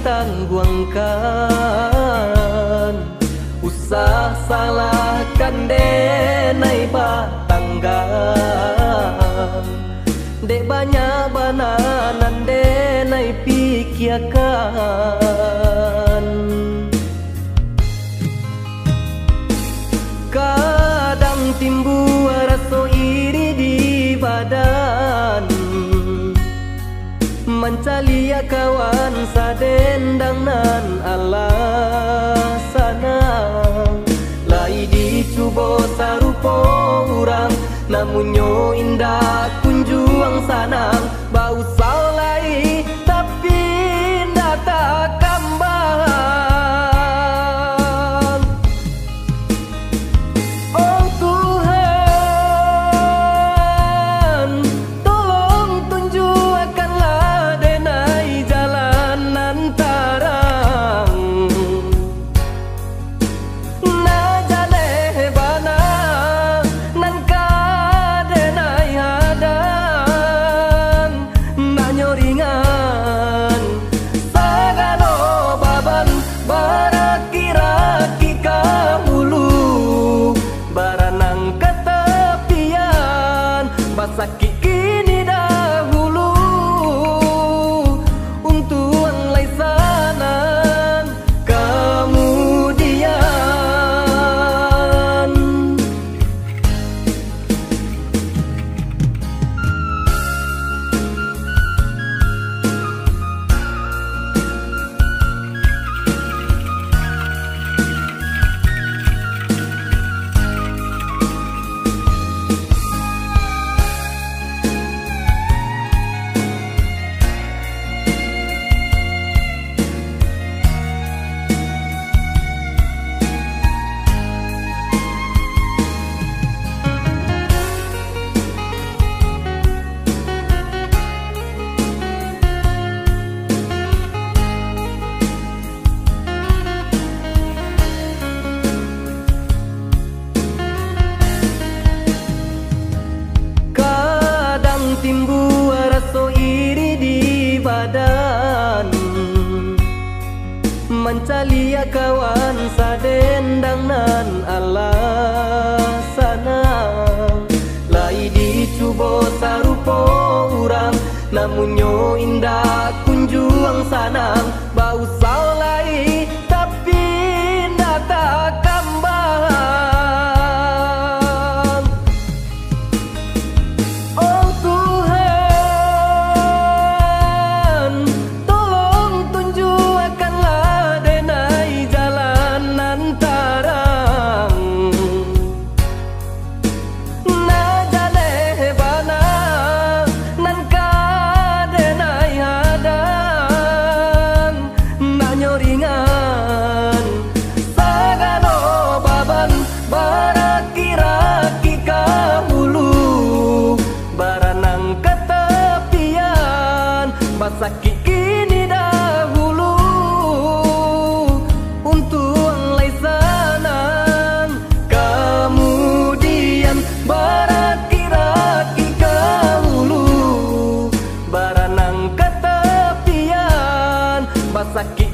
tangguangkan. Usah salahkan denai batanggan, dek banyak bananan denai pikirkan. Kadang timbul rasa iri di badan, mencari kawan sadendang nan alasana. Lai dicuba sarupa orang, namunnya indah kunjuang sanang. Bau salai tapi indah tak kambang. Oh Tuhan, tolong tunjukkanlah denai jalan nan terang. Na jaleh bana nan ka denai hadang, na nyoringan sagalo baban baraki-raki kahulu. Baranang ketepian basaki kini dahulu, untuk lai sanan kemudian. Timbul rasa iri di badan, mencari kawan sadendang nan alasana. Lai dicuba sarupa orang, namunnya indah kunjuang sanang. Bau salai tapi indah tak kambang. Basaki kini dahulu, untuk lai sanan kemudian. Baraki-raki kahulu, baranang ketepian basaki